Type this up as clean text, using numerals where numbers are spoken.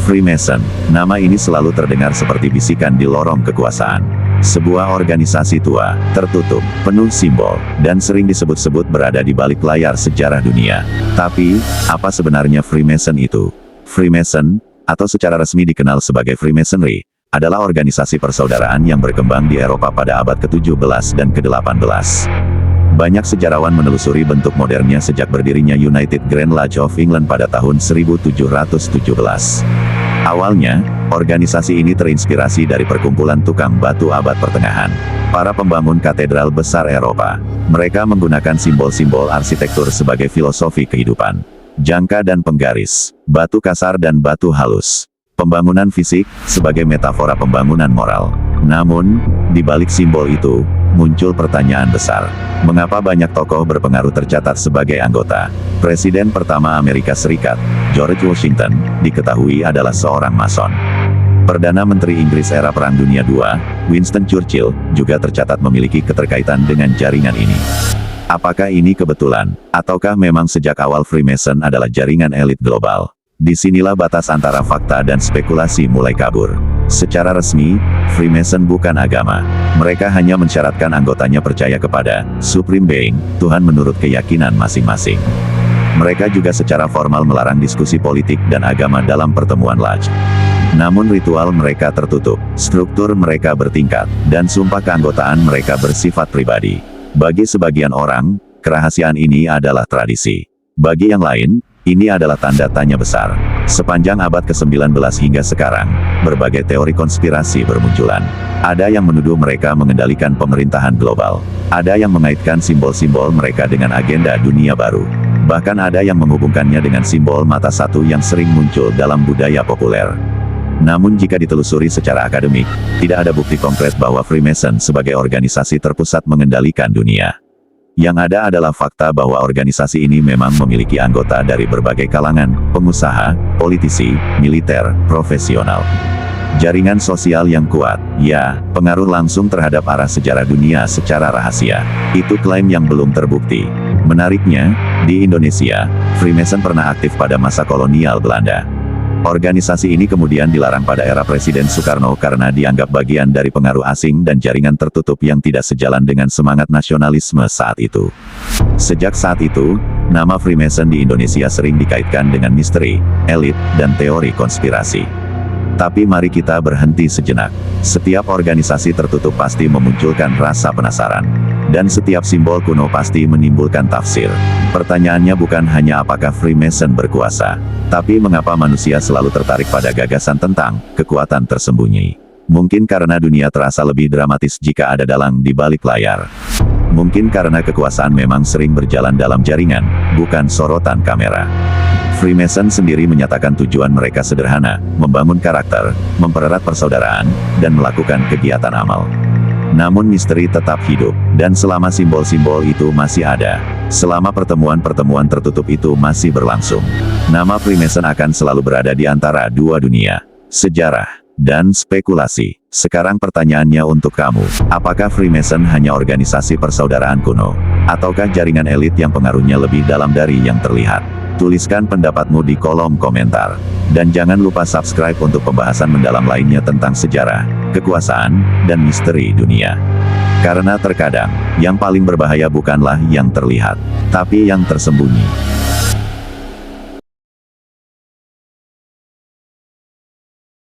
Freemason, nama ini selalu terdengar seperti bisikan di lorong kekuasaan. Sebuah organisasi tua, tertutup, penuh simbol, dan sering disebut-sebut berada di balik layar sejarah dunia. Tapi, apa sebenarnya Freemason itu? Freemason, atau secara resmi dikenal sebagai Freemasonry, adalah organisasi persaudaraan yang berkembang di Eropa pada abad ke-17 dan ke-18. Banyak sejarawan menelusuri bentuk modernnya sejak berdirinya United Grand Lodge of England pada tahun 1717. Awalnya, organisasi ini terinspirasi dari perkumpulan tukang batu abad pertengahan, para pembangun katedral besar Eropa. Mereka menggunakan simbol-simbol arsitektur sebagai filosofi kehidupan. Jangka dan penggaris, batu kasar dan batu halus. Pembangunan fisik, sebagai metafora pembangunan moral. Namun, di balik simbol itu, muncul pertanyaan besar. Mengapa banyak tokoh berpengaruh tercatat sebagai anggota? Presiden pertama Amerika Serikat, George Washington, diketahui adalah seorang Mason. Perdana Menteri Inggris era Perang Dunia II, Winston Churchill, juga tercatat memiliki keterkaitan dengan jaringan ini. Apakah ini kebetulan, ataukah memang sejak awal Freemason adalah jaringan elit global? Disinilah batas antara fakta dan spekulasi mulai kabur. Secara resmi, Freemason bukan agama. Mereka hanya mensyaratkan anggotanya percaya kepada Supreme Being, Tuhan menurut keyakinan masing-masing. Mereka juga secara formal melarang diskusi politik dan agama dalam pertemuan lodge. Namun ritual mereka tertutup, struktur mereka bertingkat, dan sumpah keanggotaan mereka bersifat pribadi. Bagi sebagian orang, kerahasiaan ini adalah tradisi. Bagi yang lain, ini adalah tanda tanya besar. Sepanjang abad ke-19 hingga sekarang, berbagai teori konspirasi bermunculan. Ada yang menuduh mereka mengendalikan pemerintahan global. Ada yang mengaitkan simbol-simbol mereka dengan agenda dunia baru. Bahkan ada yang menghubungkannya dengan simbol mata satu yang sering muncul dalam budaya populer. Namun jika ditelusuri secara akademik, tidak ada bukti konkret bahwa Freemason sebagai organisasi terpusat mengendalikan dunia. Yang ada adalah fakta bahwa organisasi ini memang memiliki anggota dari berbagai kalangan, pengusaha, politisi, militer, profesional. Jaringan sosial yang kuat, ya, pengaruh langsung terhadap arah sejarah dunia secara rahasia. Itu klaim yang belum terbukti. Menariknya, di Indonesia, Freemason pernah aktif pada masa kolonial Belanda. Organisasi ini kemudian dilarang pada era Presiden Soekarno karena dianggap bagian dari pengaruh asing dan jaringan tertutup yang tidak sejalan dengan semangat nasionalisme saat itu. Sejak saat itu, nama Freemason di Indonesia sering dikaitkan dengan misteri, elit, dan teori konspirasi. Tapi mari kita berhenti sejenak. Setiap organisasi tertutup pasti memunculkan rasa penasaran. Dan setiap simbol kuno pasti menimbulkan tafsir. Pertanyaannya bukan hanya apakah Freemason berkuasa, tapi mengapa manusia selalu tertarik pada gagasan tentang kekuatan tersembunyi. Mungkin karena dunia terasa lebih dramatis jika ada dalang di balik layar. Mungkin karena kekuasaan memang sering berjalan dalam jaringan, bukan sorotan kamera. Freemason sendiri menyatakan tujuan mereka sederhana, membangun karakter, mempererat persaudaraan, dan melakukan kegiatan amal. Namun misteri tetap hidup, dan selama simbol-simbol itu masih ada, selama pertemuan-pertemuan tertutup itu masih berlangsung, nama Freemason akan selalu berada di antara dua dunia, sejarah, dan spekulasi. Sekarang pertanyaannya untuk kamu, apakah Freemason hanya organisasi persaudaraan kuno? Ataukah jaringan elit yang pengaruhnya lebih dalam dari yang terlihat? Tuliskan pendapatmu di kolom komentar. Dan jangan lupa subscribe untuk pembahasan mendalam lainnya tentang sejarah, kekuasaan, dan misteri dunia. Karena terkadang, yang paling berbahaya bukanlah yang terlihat, tapi yang tersembunyi.